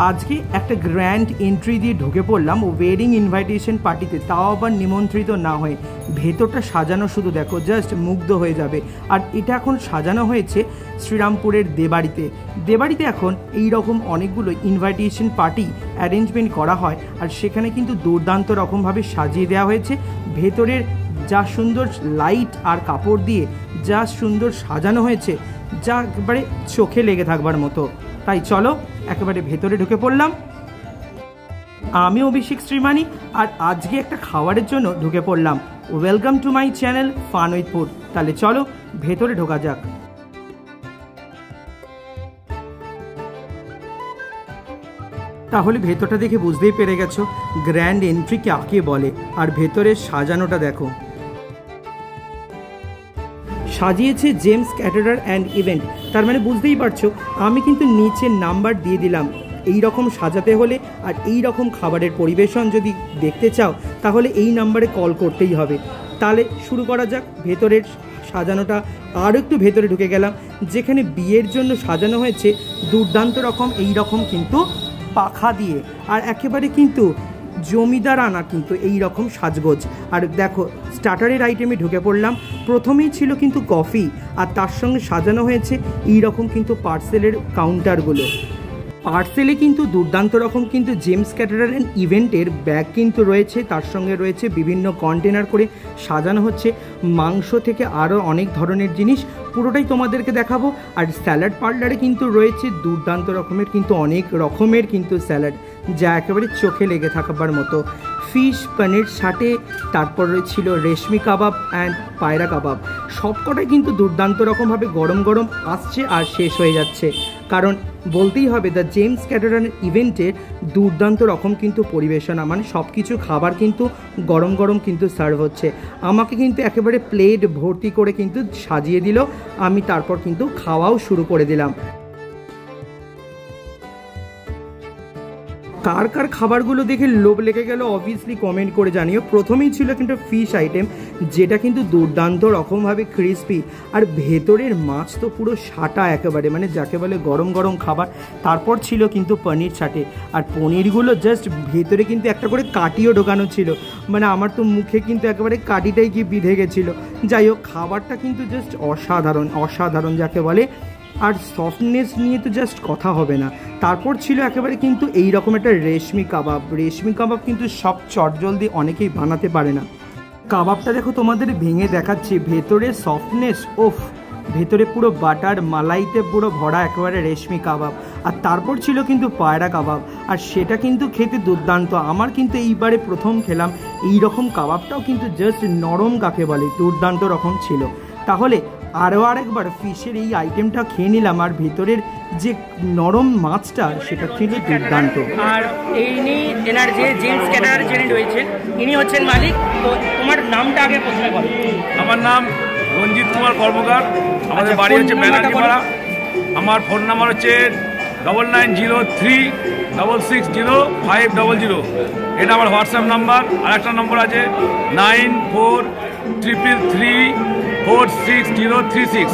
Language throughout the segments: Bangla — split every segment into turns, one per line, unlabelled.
আজকে একটা গ্র্যান্ড এন্ট্রি দিয়ে ঢুকে পড়লাম ওয়েডিং ইনভাইটেশন পার্টিতে, তাও আবার নিমন্ত্রিত না হয়ে। ভেতরটা সাজানো শুধু দেখো, জাস্ট মুগ্ধ হয়ে যাবে। আর এটা এখন সাজানো হয়েছে শ্রীরামপুরের দেবাড়িতে। দেবাড়িতে এখন এই রকম অনেকগুলো ইনভাইটেশন পার্টি অ্যারেঞ্জমেন্ট করা হয়, আর সেখানে কিন্তু দুর্দান্ত রকমভাবে সাজিয়ে দেওয়া হয়েছে। ভেতরের যা সুন্দর লাইট আর কাপড় দিয়ে যা সুন্দর সাজানো হয়েছে, যা একেবারে চোখে লেগে থাকবার মতো। তাই চলো একেবারে ভেতরে ঢুকে পড়লাম। আমি অভিষেক শ্রীমানি, আর আজকে একটা খাবারের জন্য ঢুকে পড়লাম। Welcome to my channel fun with food. তাহলে চলো ভেতরে ঢোকা যাক। তাহলে ভেতরটা দেখে বুঝতেই পেরে গেছো গ্র্যান্ড এন্ট্রি কাকে বলে। আর ভেতরের সাজানোটা দেখো, সাজিয়েছে জেমস ক্যাটারার অ্যান্ড ইভেন্ট। তার মানে বুঝতেই পারছো আমি কিন্তু নিচে নাম্বার দিয়ে দিলাম। এই রকম সাজাতে হলে আর এই রকম খাবারের পরিবেশন যদি দেখতে চাও তাহলে এই নাম্বারে কল করতেই হবে। তাহলে শুরু করা যাক। ভেতরের সাজানোটা আরও একটু ভেতরে ঢুকে গেলাম, যেখানে বিয়ের জন্য সাজানো হয়েছে দুর্দান্ত রকম এই রকম কিন্তু পাখা দিয়ে, আর একেবারে কিন্তু জমিদার আনা কিন্তু এই রকম সাজগোজ। আর দেখো স্টার্টারের আইটেমে ঢুকে পড়লাম। প্রথমেই ছিল কিন্তু কফি, আর তার সঙ্গে সাজানো হয়েছে এই রকম কিন্তু পার্সেলের কাউন্টারগুলো। পার্সেলে কিন্তু দুর্দান্ত রকম কিন্তু জেমস ক্যাটারার অ্যান্ড ইভেন্টের ব্যাগ কিন্তু রয়েছে, তার সঙ্গে রয়েছে বিভিন্ন কন্টেনার করে সাজানো হচ্ছে মাংস থেকে আরও অনেক ধরনের জিনিস। পুরোটাই তোমাদেরকে দেখাবো। আর স্যালাড পার্লারে কিন্তু রয়েছে দুর্দান্ত রকমের কিন্তু অনেক রকমের কিন্তু স্যালাড, যা একেবারে চোখে লেগে থাকবার মতো। ফিশ, পনির, সাটে, তারপর ছিল রেশমি কাবাব অ্যান্ড পায়রা কাবাব। সবকটাই কিন্তু দুর্দান্ত রকমভাবে গরম গরম আসছে আর শেষ হয়ে যাচ্ছে। কারণ বলতেই হবে দ্য জেমস ক্যাটারার ইভেন্টে দুর্দান্ত রকম কিন্তু পরিবেশনা, মানে সব কিছু খাবার কিন্তু গরম গরম কিন্তু সার্ভ হচ্ছে। আমাকে কিন্তু একেবারে প্লেট ভর্তি করে কিন্তু সাজিয়ে দিল। আমি তারপর কিন্তু খাওয়াও শুরু করে দিলাম। কার কার খাবারগুলো দেখে লোভ লেগে গেল অবভিয়াসলি কমেন্ট করে জানিও। প্রথমেই ছিল কিন্তু ফিশ আইটেম, যেটা কিন্তু দুর্দান্ত রকমভাবে ক্রিস্পি, আর ভেতরের মাছ তো পুরো সাটা একেবারে, মানে যাকে বলে গরম গরম খাবার। তারপর ছিল কিন্তু পনির ছাটে, আর পনিরগুলো জাস্ট ভেতরে কিন্তু একটা করে কাটিও ঢোকানো ছিল, মানে আমার তো মুখে কিন্তু একেবারে কাটিটাই কি বিঁধে গেছিলো। যাই হোক, খাবারটা কিন্তু জাস্ট অসাধারণ অসাধারণ যাকে বলে। আর সফটনেস নিয়ে তো জাস্ট কথা হবে না। তারপর ছিল একেবারে কিন্তু এই রকম একটা রেশমি কাবাব। রেশমি কাবাব কিন্তু সব চটজলদি অনেকেই বানাতে পারে না। কাবাবটা দেখো তোমাদের ভেঙে দেখাচ্ছি, ভেতরে সফটনেস, ওফ, ভেতরে পুরো বাটার মালাইতে পুরো ভরা একেবারে রেশমি কাবাব। আর তারপর ছিল কিন্তু পায়রা কাবাব, আর সেটা কিন্তু খেতে দুর্দান্ত। আমার কিন্তু এইবারে প্রথম খেলাম এই রকম কাবাবটাও কিন্তু জাস্ট নরম কাকে বলে, দুর্দান্ত রকম ছিল। তাহলে আরও আরেকবার ফিশের এই আইটেমটা খেয়ে নিলাম, আর ভেতরের যে নরম মাছটা সেটা ছিল দুর্দান্ত। আর ইনি এনার যে জেমস ক্যাটারার যিনি রয়েছেন, ইনি হচ্ছেন মালিক। তো তোমার নামটা আগে প্রথমে বলো।
আমার নাম রঞ্জিত কুমার কর্মকার, আমাদের বাড়ি হচ্ছে ব্যানার্জিপাড়া। আমার ফোন নাম্বার হচ্ছে 9903660500। এটা আমার হোয়াটসঅ্যাপ নাম্বার। আর একটা নম্বর আছে 9433346036।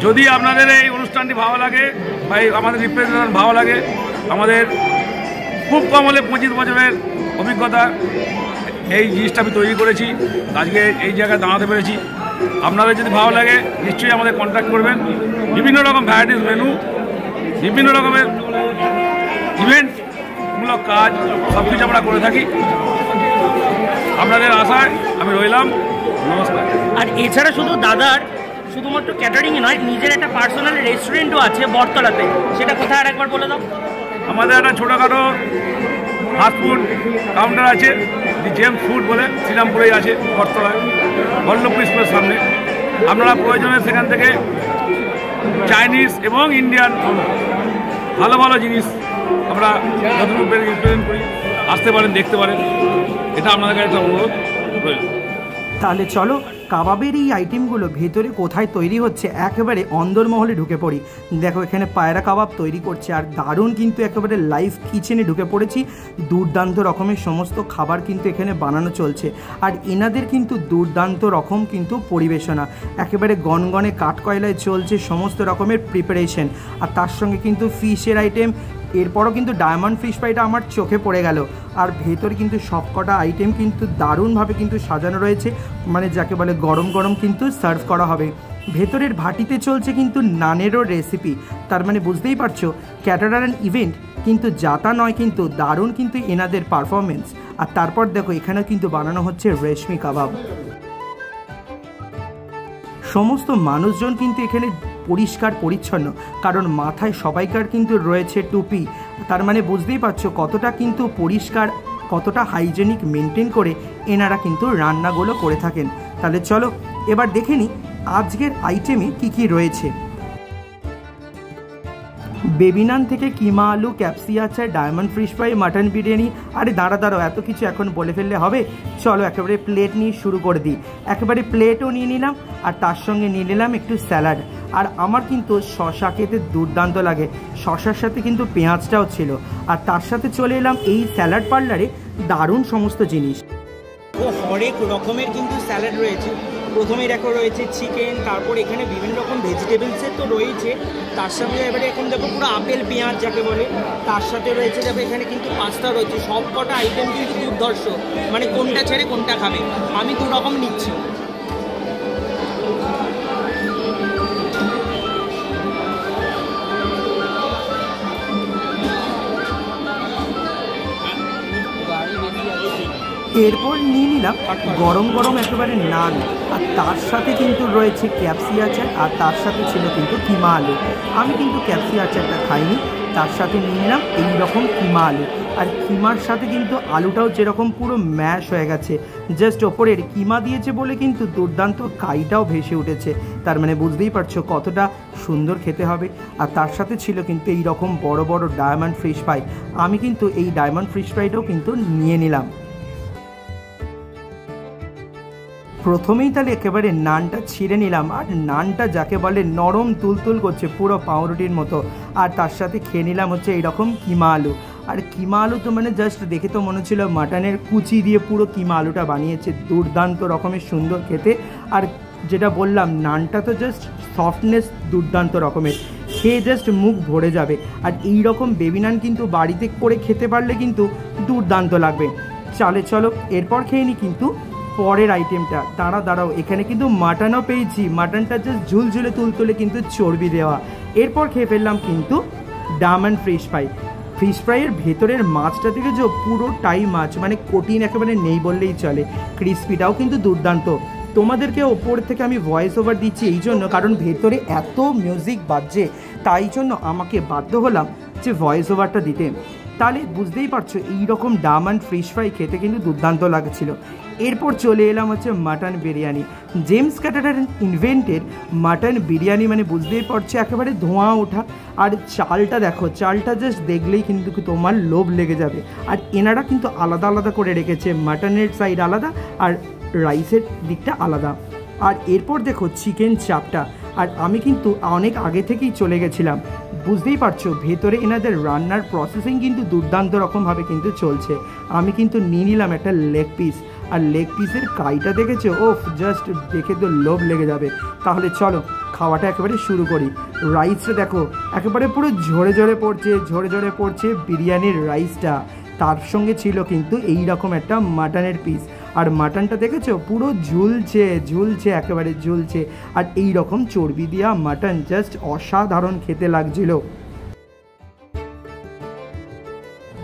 যদি আপনাদের এই অনুষ্ঠানটি ভালো লাগে বা আমাদের রিপ্রেজেন্টেশন ভালো লাগে, আমাদের খুব কম হলে 25 বছরের অভিজ্ঞতা এই জিনিসটা আমি তৈরি করেছি, আজকে এই জায়গায় দাঁড়াতে পেরেছি। আপনাদের যদি ভালো লাগে নিশ্চয়ই আমাদের কন্ট্যাক্ট করবেন। বিভিন্ন রকম ভ্যারাইটিস মেনু, বিভিন্ন রকমের ইভেন্টমূলক কাজ সব কিছু আমরা করে থাকি। আপনাদের আশায় আমি রইলাম, নমস্কার।
আর এছাড়া শুধু দাদার শুধুমাত্র ক্যাটারিংয়ে নয়, নিজের একটা পার্সোনাল রেস্টুরেন্টও আছে বটতলাতে, সেটা কোথায় আর একবার বলে দাও।
আমাদের একটা ছোটোখাটো ফাস্টফুড কাউন্টার আছে, দি জেমস ফুড বলে, শ্রীরামপুরেই আছে বটতলায়, বল্লভপুর স্কুলের সামনে। আপনারা প্রয়োজনে সেখান থেকে চাইনিজ এবং ইন্ডিয়ান ভালো ভালো জিনিস আমরা যতটুকু রিপ্রেজেন্ট করি, আসতে পারেন, দেখতে পারেন। এটা আপনাদের কাছে একটা অনুরোধ রইল।
তাহলে চলো কাবাবের এই আইটেমগুলো ভেতরে কোথায় তৈরি হচ্ছে একেবারে অন্দরমহলে ঢুকে পড়ি। দেখো এখানে পায়রা কাবাব তৈরি করছে, আর দারুণ কিন্তু একেবারে লাইভ কিচেনে ঢুকে পড়েছি। দুর্দান্ত রকমের সমস্ত খাবার কিন্তু এখানে বানানো চলছে, আর এনাদের কিন্তু দুর্দান্ত রকম কিন্তু পরিবেশনা, একেবারে গনগনে কাঠকয়লায় চলছে সমস্ত রকমের প্রিপারেশন। আর তার সঙ্গে কিন্তু ফিশের আইটেম, এরপরও কিন্তু ডায়মন্ড ফিশ ফ্রাইটা আমার চোখে পড়ে গেল। আর ভেতরে কিন্তু সবকটা আইটেম কিন্তু দারুণভাবে কিন্তু সাজানো রয়েছে, মানে যাকে বলে গরম গরম কিন্তু সার্ভ করা হবে। ভেতরের ভাটিতে চলছে কিন্তু নানেরও রেসিপি, তার মানে বুঝতেই পারছো ক্যাটারার অ্যান্ড ইভেন্ট কিন্তু যাতা নয়, কিন্তু দারুণ কিন্তু এনাদের পারফরমেন্স। আর তারপর দেখো এখানেও কিন্তু বানানো হচ্ছে রেশমি কাবাব। সমস্ত মানুষজন কিন্তু এখানে পরিষ্কার পরিচ্ছন্ন, কারণ মাথায় সবাইকার কিন্তু রয়েছে টুপি, তার মানে বুঝতেই পারছো কতটা কিন্তু পরিষ্কার, কতটা হাইজেনিক মেনটেন করে এনারা কিন্তু রান্নাগুলো করে থাকেন। তাহলে চলো এবার দেখে নিই আজকের আইটেমে কি কি রয়েছে। বেবি নান থেকে কিমা আলু, ক্যাপসি আচার, diamond fish fry, mutton biryani. আরে দাঁড়াও এত কিছু এখন বলে ফেললে হবে? চলো একেবারে প্লেট নিয়ে শুরু করে দিই। একেবারে প্লেটও নিয়ে নিলাম আর তার সঙ্গে নিয়ে নিলাম একটু স্যালাড। আর আমার কিন্তু শশা খেতে দুর্দান্ত লাগে, শশার সাথে কিন্তু পেঁয়াজটাও ছিল। আর তার সাথে চলে এলাম এই স্যালাড পার্লারে, দারুণ সমস্ত জিনিস ও হরেক রকমের কিন্তু স্যালাড রয়েছে। প্রথমেই দেখো রয়েছে চিকেন, তারপর এখানে বিভিন্ন রকম ভেজিটেবলসের তো রয়েছে, তার সঙ্গে এবারে এখন দেখো পুরো আপেল পেঁয়াজ যাকে বলে, তার সাথে রয়েছে দেখো এখানে কিন্তু পাস্তা রয়েছে। সব কটা আইটেম কিন্তু দুর্ধর্ষ, মানে কোনটা ছেড়ে কোনটা খাবে। আমি দু রকম নিচ্ছি। এরপর নিয়ে নিলাম গরম গরম একেবারে নান, আর তার সাথে কিন্তু রয়েছে ক্যাপসি আচার, আর তার সাথে ছিল কিন্তু কিমা আলু। আমি কিন্তু ক্যাপসি আচারটা খাইনি, তার সাথে নিয়ে নিলাম এইরকম কিমা আলু। আর কিমার সাথে কিন্তু আলুটাও যেরকম পুরো ম্যাশ হয়ে গেছে, জাস্ট ওপরের কিমা দিয়েছে বলে কিন্তু দুর্দান্ত কাইটাও ভেসে উঠেছে, তার মানে বুঝতেই পারছো কতটা সুন্দর খেতে হবে। আর তার সাথে ছিল কিন্তু এইরকম বড় বড় ডায়মন্ড ফিশ ফ্রাই। আমি কিন্তু এই ডায়মন্ড ফিশ ফ্রাইটাও কিন্তু নিয়ে নিলাম। প্রথমেই তাহলে একেবারে নানটা ছিঁড়ে নিলাম, আর নানটা যাকে বলে নরম তুলতুল করছে পুরো পাউরুটির মতো। আর তার সাথে খেয়ে নিলাম হচ্ছে এইরকম কিমা আলু। আর কিমা আলু তো মানে জাস্ট দেখে তো মনে হচ্ছিল মাটনের কুচি দিয়ে পুরো কিমা আলুটা বানিয়েছে, দুর্দান্ত রকমের সুন্দর খেতে। আর যেটা বললাম নানটা তো জাস্ট সফটনেস দুর্দান্ত রকমের, খেয়ে জাস্ট মুখ ভরে যাবে। আর এই রকম বেবি নান কিন্তু বাড়িতে করে খেতে পারলে কিন্তু দুর্দান্ত লাগবে। চলো এরপর খেয়ে নিই কিন্তু পরের আইটেমটা। দাঁড়াও এখানে কিন্তু মাটনও পেয়েছি, মাটনটা জাস্ট ঝুলঝুলে তুলতুলে কিন্তু চর্বি দেওয়া। এরপর খেয়ে ফেললাম কিন্তু ডায়মন্ড ফিশ ফ্রাই। ফিশ ফ্রাইয়ের ভেতরের মাছটা থেকে যে পুরোটাই মাছ, মানে কঠিন একেবারে নেই বললেই চলে। ক্রিসপিটাও কিন্তু দুর্দান্ত। তোমাদেরকে ওপর থেকে আমি ভয়েস ওভার দিচ্ছি এই জন্য, কারণ ভেতরে এত মিউজিক বাজছে, তাই জন্য আমাকে বাধ্য হলাম যে ভয়েস ওভারটা দিতে। তাহলে বুঝতেই পারছো এইরকম ডায়মন্ড ফিশ ফ্রাই খেতে কিন্তু দুর্দান্ত লাগছিল। এরপর চলে এলাম হচ্ছে মাটন বিরিয়ানি। জেমস ক্যাটারার ইনভেন্টের মাটন বিরিয়ানি, মানে বুঝতেই পারছো একেবারে ধোঁয়া ওঠা। আর চালটা দেখো, চালটা জাস্ট দেখলেই কিন্তু তোমার লোভ লেগে যাবে। আর এনারা কিন্তু আলাদা আলাদা করে রেখেছে, মাটনের সাইড আলাদা আর রাইসের দিকটা আলাদা। আর এরপর দেখো চিকেন চাপটা। আর আমি কিন্তু অনেক আগে থেকেই চলে গেছিলাম, বুঝতেই পারছো ভেতরে এনাদের রান্নার প্রসেসিং কিন্তু দুর্দান্ত রকমভাবে কিন্তু চলছে। আমি কিন্তু নিয়ে নিলাম একটা লেগ পিস, আর লেগ পিসের কাইটা দেখেছো, ওফ জাস্ট দেখে তো লোভ লেগে যাবে। তাহলে চলো খাওয়াটা একেবারে শুরু করি। রাইসটা দেখো একেবারে পুরো ঝরে ঝরে পড়ছে বিরিয়ানির রাইসটা। তার সঙ্গে ছিল কিন্তু এই রকম একটা মাটনের পিস, আর মাটনটা দেখেছো পুরো ঝুলছে একেবারে ঝুলছে। আর এই রকম চর্বি দেওয়া মাটন জাস্ট অসাধারণ খেতে লাগছিল।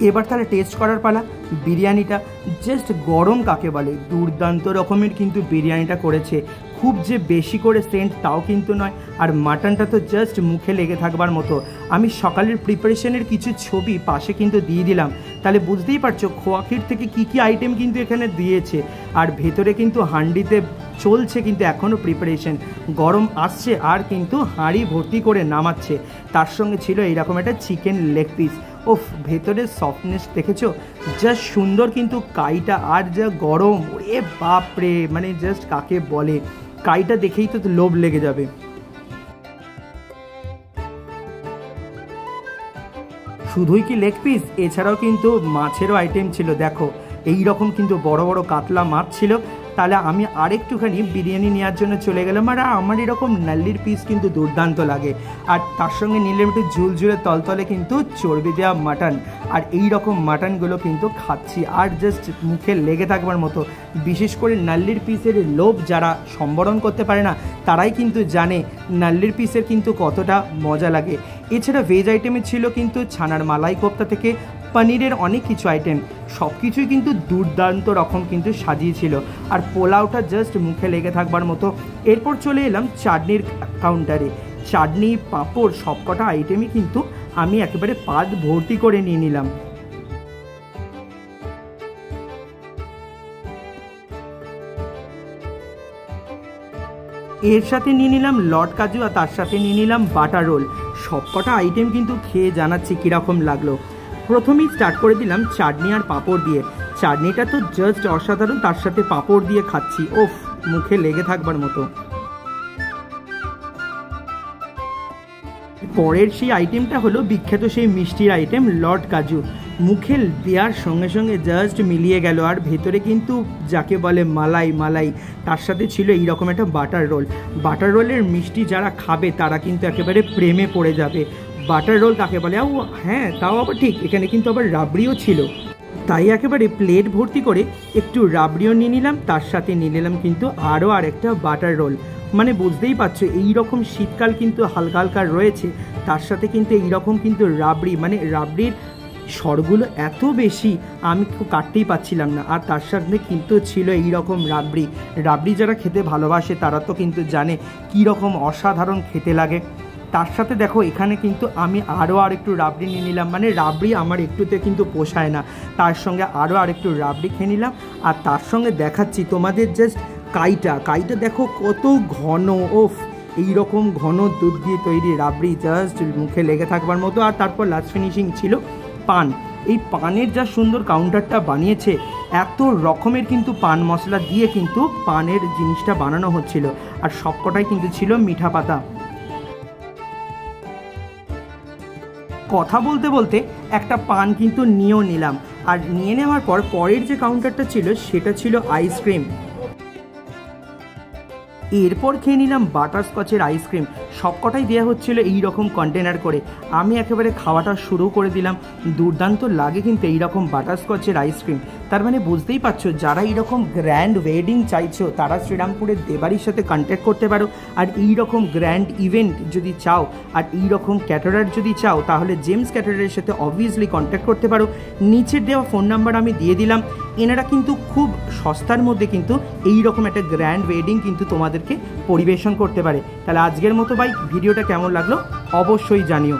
এবার তাহলে টেস্ট করার পালা। বিরিয়ানিটা জাস্ট গরম কাকে বলে, দুর্দান্ত রকমের কিন্তু বিরিয়ানিটা করেছে। খুব যে বেশি করে সেন্ট তাও কিন্তু নয়, আর মাটনটা তো জাস্ট মুখে লেগে থাকবার মতো। আমি সকালের প্রিপারেশনের কিছু ছবি পাশে কিন্তু দিয়ে দিলাম, তাহলে বুঝতেই পারছো খোয়া ক্ষীর থেকে কি কি আইটেম কিন্তু এখানে দিয়েছে। আর ভেতরে কিন্তু হান্ডিতে চলছে কিন্তু এখনও প্রিপারেশন, গরম আসছে আর কিন্তু হাঁড়ি ভর্তি করে নামাচ্ছে। তার সঙ্গে ছিল এইরকম একটা চিকেন লেগ পিস। ওফ ভেতরের সফটনেস দেখেছো, জাস্ট সুন্দর কিন্তু কাইটা, আর যা গরম, এ বাপরে, মানে জাস্ট কাকে বলে, কাইটা দেখেই তো লোভ লেগে যাবে। শুধুই কি লেগ পিস, এছাড়াও কিন্তু মাছেরও আইটেম ছিল। দেখো এই রকম কিন্তু বড় বড় কাতলা মাছ ছিল, তাহলে আমি আরেকটুখানি বিরিয়ানি নেওয়ার জন্য চলে গেলাম। আর আমার এরকম নাল্লির পিস কিন্তু দুর্দান্ত লাগে, আর তার সঙ্গে নিলাম একটু ঝুলঝুলে তলতলে কিন্তু চর্বি দেওয়া মাটন। আর এই রকম মাটনগুলো কিন্তু খাচ্ছি আর জাস্ট মুখে লেগে থাকবার মতো। বিশেষ করে নাল্লির পিসের লোভ যারা সম্বরণ করতে পারে না তারাই কিন্তু জানে নাল্লির পিসের কিন্তু কতটা মজা লাগে। এছাড়া ভেজ আইটেমে ছিল কিন্তু ছানার মালাই কোপ্তা থেকে পনিরের অনেক কিছু আইটেম, সব কিছুই কিন্তু দুর্দান্ত রকম কিন্তু সাজিয়েছিল। আর পোলাওটা জাস্ট মুখে লেগে থাকবার মতো। এরপর চলে এলাম চাটনির কাউন্টারে। চাটনি, পাঁপড় সবকটা আইটেমই কিন্তু আমি একেবারে পাত ভর্তি করে নিয়ে নিলাম। এর সাথে নিয়ে নিলাম লট কাজু, আর তার সাথে নিয়ে নিলাম বাটার রোল। সবকটা আইটেম কিন্তু খেয়ে জানাচ্ছি কীরকম লাগলো। প্রথমেই স্টার্ট করে দিলাম চাটনি আর পাঁপড় দিয়ে। চাটনিটা তো জাস্ট অসাধারণ, তার সাথে পাঁপড় দিয়ে খাচ্ছি, ওফ, মুখে লেগে থাকবার মতো। পরের সেই আইটেমটা হলো বিখ্যাত সেই মিষ্টির আইটেম লট কাজু। মুখে দেওয়ার সঙ্গে সঙ্গে জাস্ট মিলিয়ে গেল। আর ভেতরে কিন্তু যাকে বলে মালাই মালাই, তার সাথে ছিল এইরকম একটা বাটার রোল। বাটার রোলের মিষ্টি যারা খাবে তারা কিন্তু একেবারে প্রেমে পড়ে যাবে। বাটার রোল কাকে বলে? হ্যাঁ, তাও আবার ঠিক, এখানে কিন্তু আবার রাবড়িও ছিল। তাই একেবারে প্লেট ভর্তি করে একটু রাবড়িও নিয়ে নিলাম, তার সাথে নিয়ে নিলাম কিন্তু আরও আরেকটা বাটার রোল। মানে বুঝতেই পারছো এইরকম শীতকাল কিন্তু হালকা হালকা রয়েছে, তার সাথে কিন্তু এইরকম কিন্তু রাবড়ি, মানে রাবড়ির স্বরগুলো এত বেশি আমি কাটতেই পাচ্ছিলাম না। আর তার সাথে কিন্তু ছিল এইরকম রাবড়ি। রাবড়ি যারা খেতে ভালোবাসে তারা তো কিন্তু জানে কীরকম অসাধারণ খেতে লাগে। তার সাথে দেখো এখানে কিন্তু আমি আরও একটু রাবড়ি নিয়ে নিলাম। মানে রাবড়ি আমার একটুতে কিন্তু পোষায় না, তার সঙ্গে আরও আরেকটু রাবড়ি খেয়ে নিলাম। আর তার সঙ্গে দেখাচ্ছি তোমাদের জাস্ট কাইটা দেখো কত ঘন, ওফ, এইরকম ঘন দুধ দিয়ে তৈরি রাবড়ি, জাস্ট মুখে লেগে থাকবার মতো। আর তারপর লাস্ট ফিনিশিং ছিল পান। এই পানের যা সুন্দর কাউন্টারটা বানিয়েছে, এত রকমের কিন্তু পান মশলা দিয়ে কিন্তু পানের জিনিসটা বানানো হচ্ছিল। আর সবকটাই কিন্তু ছিল মিঠা পাতা। কথা বলতে বলতে একটা পান কিন্তু নিয়েও নিলাম। আর নিয়ে নেওয়ার পর পরের যে কাউন্টারটা ছিল সেটা ছিল আইসক্রিম। এরপর খেয়ে নিলাম বাটারস্কচের আইসক্রিম। সবকটাই দেওয়া হচ্ছিল এই রকম কন্টেনার করে। আমি একেবারে খাওয়াটা শুরু করে দিলাম। দুর্দান্ত লাগে কিন্তু এইরকম বাটারস্কচের আইসক্রিম। তার মানে বুঝতেই পারছো, যারা এইরকম গ্র্যান্ড ওয়েডিং চাইছো তারা শ্রীরামপুরের দেবাড়ির সাথে কন্ট্যাক্ট করতে পারো। আর এই রকম গ্র্যান্ড ইভেন্ট যদি চাও আর এই রকম ক্যাটারার যদি চাও তাহলে জেমস ক্যাটারারের সাথে অবভিয়াসলি কন্ট্যাক্ট করতে পারো। নিচের দেওয়া ফোন নাম্বার আমি দিয়ে দিলাম। এনারা কিন্তু খুব সস্তার মধ্যে কিন্তু এই রকম একটা গ্র্যান্ড ওয়েডিং কিন্তু তোমাদেরকে পরিবেশন করতে পারে। তাহলে আজকের মতো ভাই ভিডিওটা কেমন লাগলো অবশ্যই জানিও।